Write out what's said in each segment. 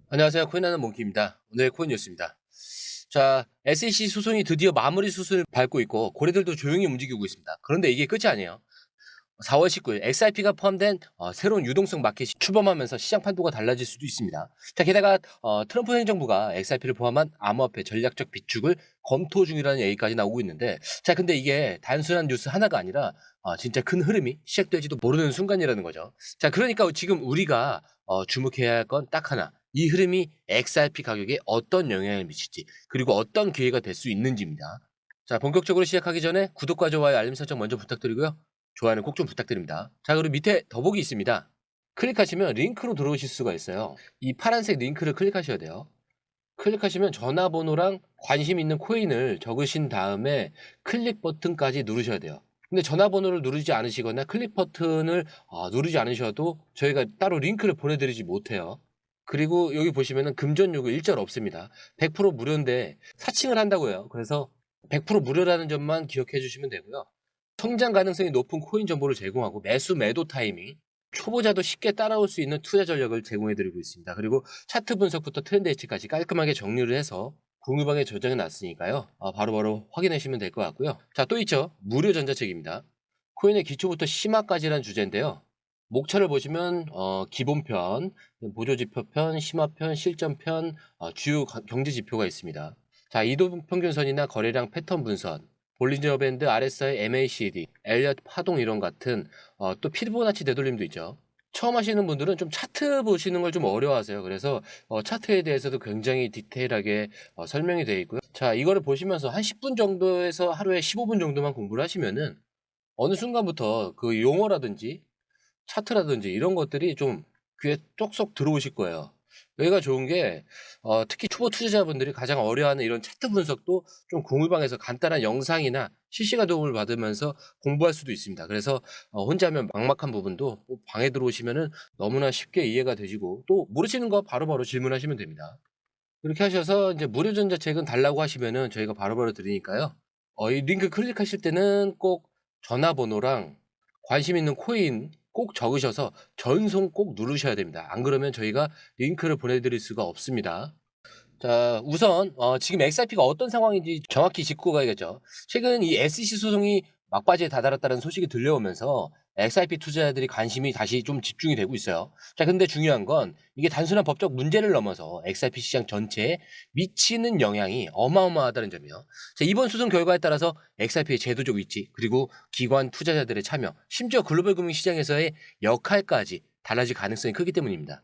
안녕하세요. 코인하는 몽키입니다. 오늘 코인 뉴스입니다. 자, SEC 소송이 드디어 마무리 수순을 밟고 있고 고래들도 조용히 움직이고 있습니다. 그런데 이게 끝이 아니에요. 4월 19일 XRP가 포함된 새로운 유동성 마켓이 출범하면서 시장 판도가 달라질 수도 있습니다. 자, 게다가 트럼프 행정부가 XRP를 포함한 암호화폐 전략적 비축을 검토 중이라는 얘기까지 나오고 있는데, 자, 근데 이게 단순한 뉴스 하나가 아니라 진짜 큰 흐름이 시작될지도 모르는 순간이라는 거죠. 자, 그러니까 지금 우리가 주목해야 할 건 딱 하나. 이 흐름이 XRP 가격에 어떤 영향을 미칠지, 그리고 어떤 기회가 될 수 있는지입니다. 자, 본격적으로 시작하기 전에 구독과 좋아요, 알림 설정 먼저 부탁드리고요. 좋아요는 꼭 좀 부탁드립니다. 자, 그리고 밑에 더보기 있습니다. 클릭하시면 링크로 들어오실 수가 있어요. 이 파란색 링크를 클릭하셔야 돼요. 클릭하시면 전화번호랑 관심 있는 코인을 적으신 다음에 클릭 버튼까지 누르셔야 돼요. 근데 전화번호를 누르지 않으시거나 클릭 버튼을 누르지 않으셔도 저희가 따로 링크를 보내드리지 못해요. 그리고 여기 보시면은 금전 요구 일절 없습니다. 100% 무료인데 사칭을 한다고 해요. 그래서 100% 무료라는 점만 기억해 주시면 되고요. 성장 가능성이 높은 코인 정보를 제공하고 매수 매도 타이밍, 초보자도 쉽게 따라올 수 있는 투자 전략을 제공해드리고 있습니다. 그리고 차트 분석부터 트렌드 예측까지 깔끔하게 정리를 해서 공유방에 저장해 놨으니까요. 바로바로 확인하시면 될 것 같고요. 자, 또 있죠. 무료 전자책입니다. 코인의 기초부터 심화까지란 주제인데요. 목차를 보시면 기본편, 보조지표편, 심화편, 실전편, 주요 경제지표가 있습니다. 자, 이동평균선이나 거래량 패턴 분선, 볼린저 밴드, RSI, MACD, 엘리엇 파동 이론 같은 또 피보나치 되돌림도 있죠. 처음 하시는 분들은 좀 차트 보시는 걸 좀 어려워하세요. 그래서 차트에 대해서도 굉장히 디테일하게 설명이 되어 있고요. 자, 이거를 보시면서 한 10분 정도에서 하루에 15분 정도만 공부를 하시면은 어느 순간부터 그 용어라든지 차트라든지 이런 것들이 좀 귀에 쏙쏙 들어오실 거예요. 여기가 좋은 게 특히 초보 투자자분들이 가장 어려워하는 이런 차트 분석도 좀 공유방에서 간단한 영상이나 실시간 도움을 받으면서 공부할 수도 있습니다. 그래서 혼자 하면 막막한 부분도 방에 들어오시면은 너무나 쉽게 이해가 되시고 또 모르시는 거 바로바로 질문하시면 됩니다. 이렇게 하셔서 이제 무료 전자책은 달라고 하시면은 저희가 바로바로 드리니까요. 이 링크 클릭하실 때는 꼭 전화번호랑 관심 있는 코인 꼭 적으셔서 전송 꼭 누르셔야 됩니다. 안 그러면 저희가 링크를 보내드릴 수가 없습니다. 자, 우선 지금 XRP가 어떤 상황인지 정확히 짚고 가야겠죠. 최근 이 SEC 소송이 막바지에 다다랐다는 소식이 들려오면서 XRP 투자자들이 관심이 다시 좀 집중이 되고 있어요. 자, 근데 중요한 건 이게 단순한 법적 문제를 넘어서 XRP 시장 전체에 미치는 영향이 어마어마하다는 점이에요. 자, 이번 소송 결과에 따라서 XRP의 제도적 위치, 그리고 기관 투자자들의 참여, 심지어 글로벌 금융 시장에서의 역할까지 달라질 가능성이 크기 때문입니다.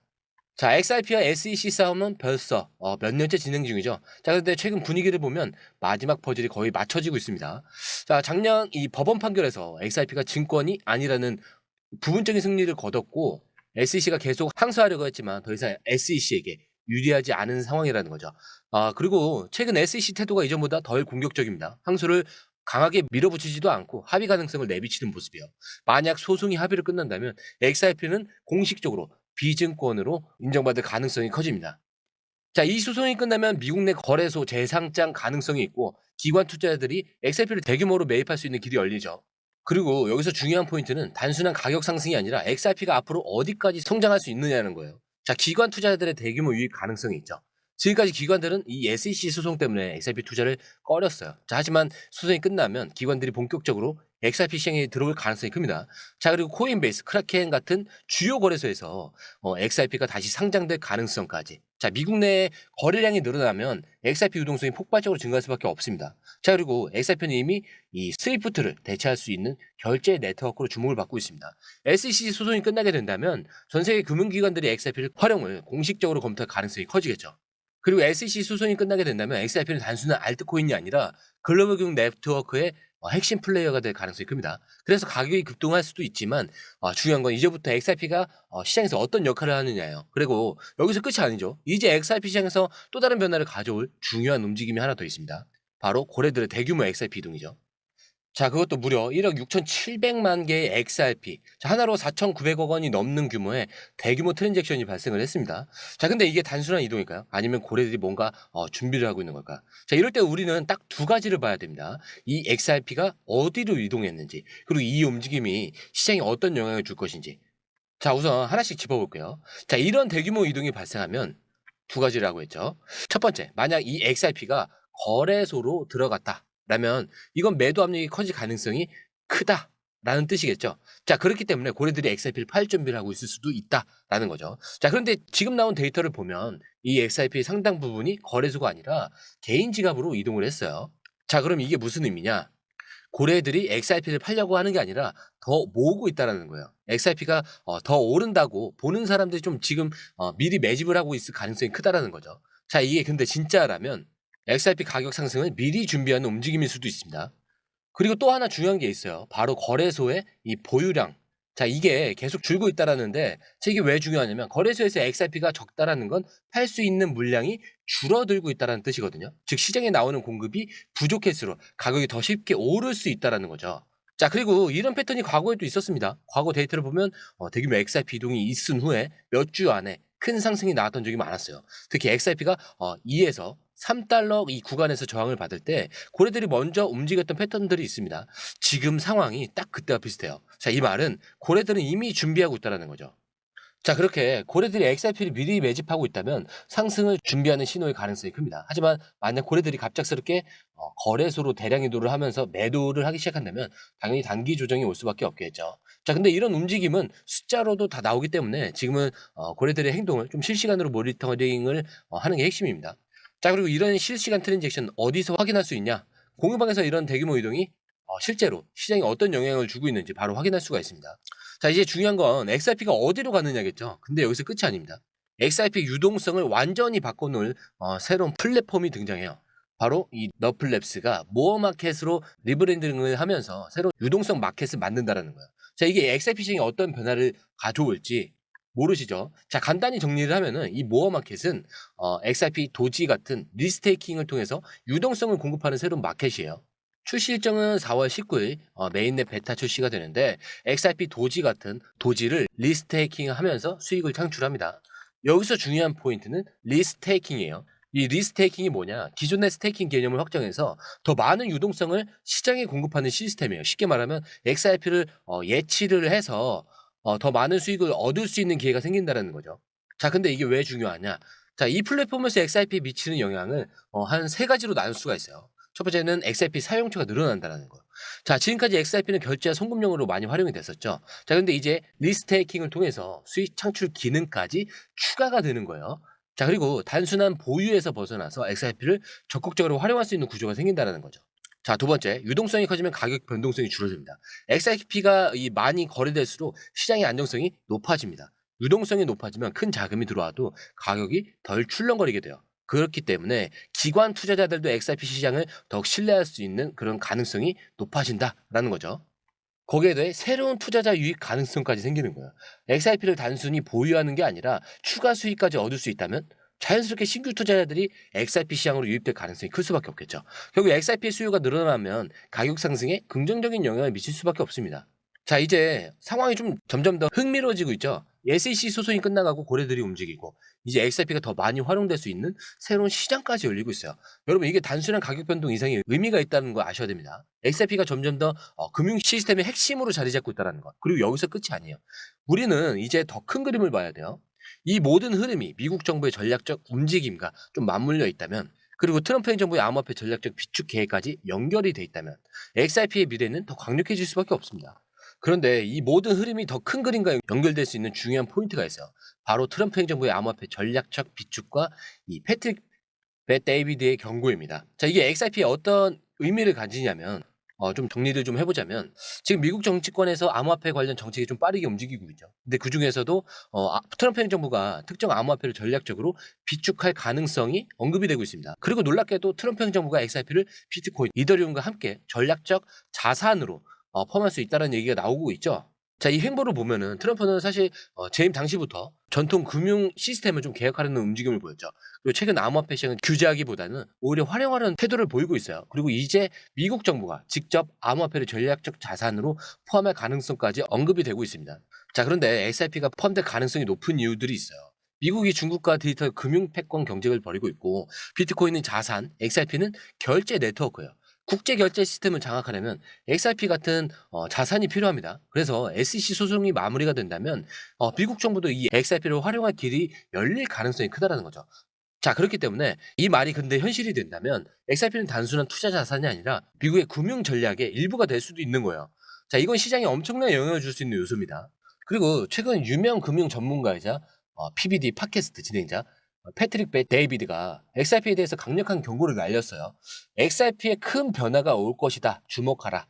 자, XRP와 SEC 싸움은 벌써 몇 년째 진행 중이죠. 자, 근데 최근 분위기를 보면 마지막 퍼즐이 거의 맞춰지고 있습니다. 자, 작년 이 법원 판결에서 XRP가 증권이 아니라는 부분적인 승리를 거뒀고 SEC가 계속 항소하려고 했지만 더 이상 SEC에게 유리하지 않은 상황이라는 거죠. 그리고 최근 SEC 태도가 이전보다 덜 공격적입니다. 항소를 강하게 밀어붙이지도 않고 합의 가능성을 내비치는 모습이에요. 만약 소송이 합의로 끝난다면 XRP는 공식적으로 비증권으로 인정받을 가능성이 커집니다. 자, 이 소송이 끝나면 미국 내 거래소 재상장 가능성이 있고 기관 투자자들이 XRP를 대규모로 매입할 수 있는 길이 열리죠. 그리고 여기서 중요한 포인트는 단순한 가격 상승이 아니라 XRP가 앞으로 어디까지 성장할 수 있느냐는 거예요. 자, 기관 투자자들의 대규모 유입 가능성이 있죠. 지금까지 기관들은 이 SEC 소송 때문에 XRP 투자를 꺼렸어요. 자, 하지만 소송이 끝나면 기관들이 본격적으로 XRP 시장에 들어올 가능성이 큽니다. 자, 그리고 코인베이스, 크라켄 같은 주요 거래소에서 XRP가 다시 상장될 가능성까지. 자, 미국 내 거래량이 늘어나면 XRP 유동성이 폭발적으로 증가할 수밖에 없습니다. 자, 그리고 XRP는 이미 이 스위프트를 대체할 수 있는 결제 네트워크로 주목을 받고 있습니다. SEC 소송이 끝나게 된다면 전 세계 금융기관들이 XRP를 활용을 공식적으로 검토할 가능성이 커지겠죠. 그리고 SEC 소송이 끝나게 된다면 XRP는 단순한 알트코인이 아니라 글로벌 금융 네트워크의 핵심 플레이어가 될 가능성이 큽니다. 그래서 가격이 급등할 수도 있지만 중요한 건 이제부터 XRP가 시장에서 어떤 역할을 하느냐예요. 그리고 여기서 끝이 아니죠. 이제 XRP 시장에서 또 다른 변화를 가져올 중요한 움직임이 하나 더 있습니다. 바로 고래들의 대규모 XRP 이동이죠. 자, 그것도 무려 1억 6,700만 개의 XRP. 자, 하나로 4,900억 원이 넘는 규모의 대규모 트랜잭션이 발생을 했습니다. 자, 근데 이게 단순한 이동일까요? 아니면 고래들이 뭔가 준비를 하고 있는 걸까? 자, 이럴 때 우리는 딱 두 가지를 봐야 됩니다. 이 XRP가 어디로 이동했는지, 그리고 이 움직임이 시장에 어떤 영향을 줄 것인지. 자, 우선 하나씩 짚어볼게요. 자, 이런 대규모 이동이 발생하면 두 가지라고 했죠. 첫 번째, 만약 이 XRP가 거래소로 들어갔다라면 이건 매도 압력이 커질 가능성이 크다라는 뜻이겠죠. 자, 그렇기 때문에 고래들이 XRP를 팔 준비를 하고 있을 수도 있다라는 거죠. 자, 그런데 지금 나온 데이터를 보면 이 XRP의 상당 부분이 거래소가 아니라 개인 지갑으로 이동을 했어요. 자, 그럼 이게 무슨 의미냐? 고래들이 XRP를 팔려고 하는 게 아니라 더 모으고 있다라는 거예요. XRP가 더 오른다고 보는 사람들이 좀 지금 미리 매집을 하고 있을 가능성이 크다라는 거죠. 자, 이게 근데 진짜라면 XRP 가격 상승을 미리 준비하는 움직임일 수도 있습니다. 그리고 또 하나 중요한 게 있어요. 바로 거래소의 이 보유량. 자, 이게 계속 줄고 있다라는데, 자, 이게 왜 중요하냐면 거래소에서 XRP가 적다라는 건 팔 수 있는 물량이 줄어들고 있다라는 뜻이거든요. 즉 시장에 나오는 공급이 부족할수록 가격이 더 쉽게 오를 수 있다라는 거죠. 자, 그리고 이런 패턴이 과거에도 있었습니다. 과거 데이터를 보면 대규모 XRP 이동이 있은 후에 몇 주 안에 큰 상승이 나왔던 적이 많았어요. 특히 XRP가 2에서 3달러 이 구간에서 저항을 받을 때 고래들이 먼저 움직였던 패턴들이 있습니다. 지금 상황이 딱 그때와 비슷해요. 자, 이 말은 고래들은 이미 준비하고 있다는 거죠. 자, 그렇게 고래들이 XRP를 미리 매집하고 있다면 상승을 준비하는 신호의 가능성이 큽니다. 하지만 만약 고래들이 갑작스럽게 거래소로 대량 이동을 하면서 매도를 하기 시작한다면 당연히 단기 조정이 올 수밖에 없겠죠. 자, 근데 이런 움직임은 숫자로도 다 나오기 때문에 지금은 고래들의 행동을 좀 실시간으로 모니터링을 하는 게 핵심입니다. 자, 그리고 이런 실시간 트랜잭션 어디서 확인할 수 있냐? 공유방에서 이런 대규모 이동이 실제로 시장에 어떤 영향을 주고 있는지 바로 확인할 수가 있습니다. 자, 이제 중요한 건 XRP가 어디로 가느냐겠죠. 근데 여기서 끝이 아닙니다. XRP 유동성을 완전히 바꿔놓을 새로운 플랫폼이 등장해요. 바로 이 너플랩스가 모어 마켓으로 리브랜딩을 하면서 새로운 유동성 마켓을 만든다는 거예요. 자, 이게 XRP 시장에 어떤 변화를 가져올지 모르시죠? 자, 간단히 정리를 하면은 이 모어 마켓은 XRP 도지 같은 리스테이킹을 통해서 유동성을 공급하는 새로운 마켓이에요. 출시 일정은 4월 19일 메인넷 베타 출시가 되는데 XRP 도지 같은 도지를 리스테이킹하면서 수익을 창출합니다. 여기서 중요한 포인트는 리스테이킹이에요. 이 리스테이킹이 뭐냐? 기존의 스테이킹 개념을 확정해서 더 많은 유동성을 시장에 공급하는 시스템이에요. 쉽게 말하면 XRP를 예치를 해서 더 많은 수익을 얻을 수 있는 기회가 생긴다는 거죠. 자, 근데 이게 왜 중요하냐? 자, 이 플랫폼에서 XRP에 미치는 영향을 한 세 가지로 나눌 수가 있어요. 첫 번째는 XRP 사용처가 늘어난다는 거. 자, 지금까지 XRP는 결제와 송금용으로 많이 활용이 됐었죠. 자, 근데 이제 리스테이킹을 통해서 수익 창출 기능까지 추가가 되는 거예요. 자, 그리고 단순한 보유에서 벗어나서 XRP를 적극적으로 활용할 수 있는 구조가 생긴다는 거죠. 자, 두 번째, 유동성이 커지면 가격 변동성이 줄어듭니다. XRP가 많이 거래될수록 시장의 안정성이 높아집니다. 유동성이 높아지면 큰 자금이 들어와도 가격이 덜 출렁거리게 돼요. 그렇기 때문에 기관 투자자들도 XRP 시장을 더욱 신뢰할 수 있는 그런 가능성이 높아진다라는 거죠. 거기에 대해 새로운 투자자 유입 가능성까지 생기는 거예요. XRP를 단순히 보유하는 게 아니라 추가 수익까지 얻을 수 있다면 자연스럽게 신규 투자자들이 XRP 시장으로 유입될 가능성이 클 수밖에 없겠죠. 결국 XRP의 수요가 늘어나면 가격 상승에 긍정적인 영향을 미칠 수밖에 없습니다. 자, 이제 상황이 좀 점점 더 흥미로워지고 있죠. SEC 소송이 끝나가고 고래들이 움직이고 이제 XRP가 더 많이 활용될 수 있는 새로운 시장까지 열리고 있어요. 여러분, 이게 단순한 가격 변동 이상의 의미가 있다는 거 아셔야 됩니다. XRP가 점점 더 금융 시스템의 핵심으로 자리 잡고 있다는 것. 그리고 여기서 끝이 아니에요. 우리는 이제 더 큰 그림을 봐야 돼요. 이 모든 흐름이 미국 정부의 전략적 움직임과 좀 맞물려 있다면, 그리고 트럼프 행정부의 암호화폐 전략적 비축 계획까지 연결이 돼 있다면 XRP의 미래는 더 강력해질 수밖에 없습니다. 그런데 이 모든 흐름이 더 큰 그림과 연결될 수 있는 중요한 포인트가 있어요. 바로 트럼프 행정부의 암호화폐 전략적 비축과 이 패트릭 벳 데이비드의 경고입니다. 자, 이게 XRP에 어떤 의미를 가지냐면 좀 정리를 좀 해보자면 지금 미국 정치권에서 암호화폐 관련 정책이 좀 빠르게 움직이고 있죠. 근데 그 중에서도 트럼프 행정부가 특정 암호화폐를 전략적으로 비축할 가능성이 언급이 되고 있습니다. 그리고 놀랍게도 트럼프 행정부가 XRP를 비트코인, 이더리움과 함께 전략적 자산으로 포함할 수 있다는 얘기가 나오고 있죠. 자, 이 행보를 보면은 트럼프는 사실 재임 당시부터 전통 금융 시스템을 좀 개혁하려는 움직임을 보였죠. 그리고 최근 암호화폐 시장은 규제하기보다는 오히려 활용하려는 태도를 보이고 있어요. 그리고 이제 미국 정부가 직접 암호화폐를 전략적 자산으로 포함할 가능성까지 언급이 되고 있습니다. 자, 그런데 XRP가 포함될 가능성이 높은 이유들이 있어요. 미국이 중국과 디지털 금융 패권 경쟁을 벌이고 있고 비트코인은 자산, XRP는 결제 네트워크예요. 국제 결제 시스템을 장악하려면 XRP 같은 자산이 필요합니다. 그래서 SEC 소송이 마무리가 된다면 미국 정부도 이 XRP를 활용할 길이 열릴 가능성이 크다라는 거죠. 자, 그렇기 때문에 이 말이 근데 현실이 된다면 XRP는 단순한 투자 자산이 아니라 미국의 금융 전략의 일부가 될 수도 있는 거예요. 자, 이건 시장에 엄청난 영향을 줄 수 있는 요소입니다. 그리고 최근 유명 금융 전문가이자 PBD 팟캐스트 진행자 패트릭 데이비드가 XRP에 대해서 강력한 경고를 날렸어요. XRP에 큰 변화가 올 것이다. 주목하라.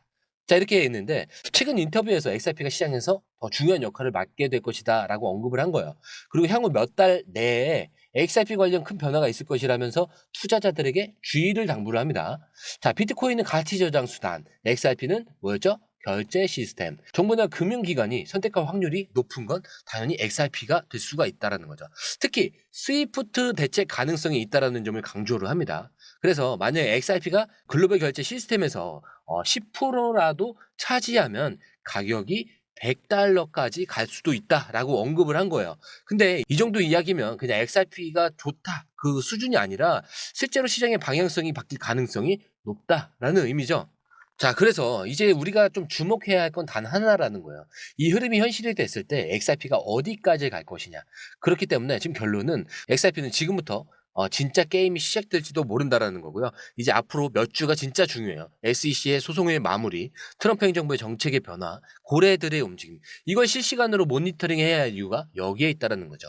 자, 이렇게 했는데 최근 인터뷰에서 XRP가 시장에서 더 중요한 역할을 맡게 될 것이다 라고 언급을 한 거예요. 그리고 향후 몇 달 내에 XRP 관련 큰 변화가 있을 것이라면서 투자자들에게 주의를 당부를 합니다. 자, 비트코인은 가치 저장 수단, XRP는 뭐였죠? 결제 시스템. 정부나 금융기관이 선택할 확률이 높은 건 당연히 XRP가 될 수가 있다는 거죠. 특히 스위프트 대체 가능성이 있다는 점을 강조를 합니다. 그래서 만약에 XRP가 글로벌 결제 시스템에서 10%라도 차지하면 가격이 $100까지 갈 수도 있다라고 언급을 한 거예요. 근데 이 정도 이야기면 그냥 XRP가 좋다 그 수준이 아니라 실제로 시장의 방향성이 바뀔 가능성이 높다라는 의미죠. 자, 그래서 이제 우리가 좀 주목해야 할 건 단 하나라는 거예요. 이 흐름이 현실이 됐을 때 XRP가 어디까지 갈 것이냐. 그렇기 때문에 지금 결론은 XRP는 지금부터 진짜 게임이 시작될지도 모른다라는 거고요. 이제 앞으로 몇 주가 진짜 중요해요. SEC의 소송의 마무리, 트럼프 행정부의 정책의 변화, 고래들의 움직임. 이걸 실시간으로 모니터링해야 할 이유가 여기에 있다라는 거죠.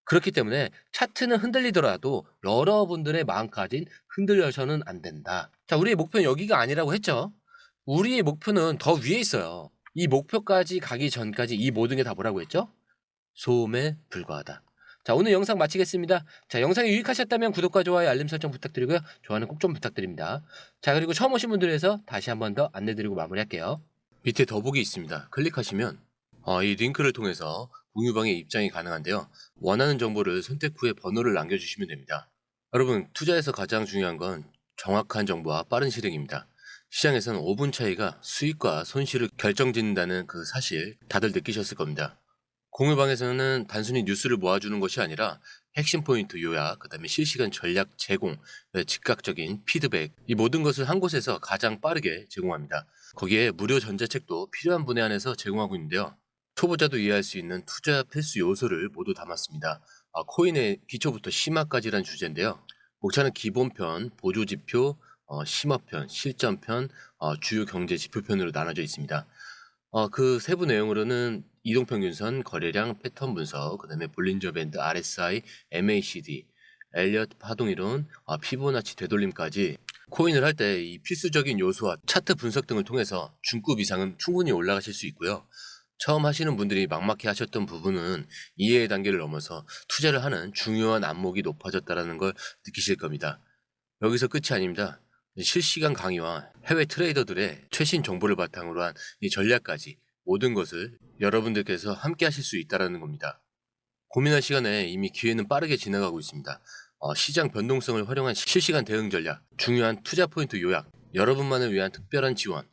그렇기 때문에 차트는 흔들리더라도 여러분들의 마음까진 흔들려서는 안 된다. 자, 우리의 목표는 여기가 아니라고 했죠. 우리의 목표는 더 위에 있어요. 이 목표까지 가기 전까지 이 모든 게 다 뭐라고 했죠? 소음에 불과하다. 자, 오늘 영상 마치겠습니다. 자, 영상이 유익하셨다면 구독과 좋아요, 알림 설정 부탁드리고요. 좋아요는 꼭 좀 부탁드립니다. 자, 그리고 처음 오신 분들 위해서 다시 한 번 더 안내드리고 마무리할게요. 밑에 더보기 있습니다. 클릭하시면 이 링크를 통해서 공유방에 입장이 가능한데요. 원하는 정보를 선택 후에 번호를 남겨주시면 됩니다. 여러분, 투자에서 가장 중요한 건 정확한 정보와 빠른 실행입니다. 시장에서는 5분 차이가 수익과 손실을 결정짓는다는 그 사실 다들 느끼셨을 겁니다. 공유방에서는 단순히 뉴스를 모아주는 것이 아니라 핵심 포인트 요약, 그 다음에 실시간 전략 제공, 즉각적인 피드백, 이 모든 것을 한 곳에서 가장 빠르게 제공합니다. 거기에 무료 전자책도 필요한 분에 한해서 제공하고 있는데요. 초보자도 이해할 수 있는 투자 필수 요소를 모두 담았습니다. 코인의 기초부터 심화까지란 주제인데요. 목차는 기본편, 보조지표, 심화편, 실전편, 주요 경제 지표편으로 나눠져 있습니다. 그 세부 내용으로는 이동평균선, 거래량, 패턴 분석, 그 다음에 볼린저 밴드, RSI, MACD, 엘리엇 파동이론, 피보나치 되돌림까지 코인을 할 때 이 필수적인 요소와 차트 분석 등을 통해서 중급 이상은 충분히 올라가실 수 있고요. 처음 하시는 분들이 막막해 하셨던 부분은 이해의 단계를 넘어서 투자를 하는 중요한 안목이 높아졌다는 걸 느끼실 겁니다. 여기서 끝이 아닙니다. 실시간 강의와 해외 트레이더들의 최신 정보를 바탕으로 한 이 전략까지 모든 것을 여러분들께서 함께 하실 수 있다는 겁니다. 고민할 시간에 이미 기회는 빠르게 지나가고 있습니다. 시장 변동성을 활용한 실시간 대응 전략, 중요한 투자 포인트 요약, 여러분만을 위한 특별한 지원.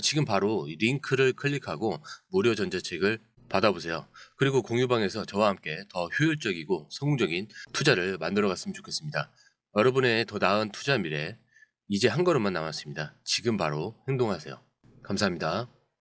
지금 바로 이 링크를 클릭하고 무료 전자책을 받아보세요. 그리고 공유방에서 저와 함께 더 효율적이고 성공적인 투자를 만들어 갔으면 좋겠습니다. 여러분의 더 나은 투자 미래, 이제 한 걸음만 남았습니다. 지금 바로 행동하세요. 감사합니다.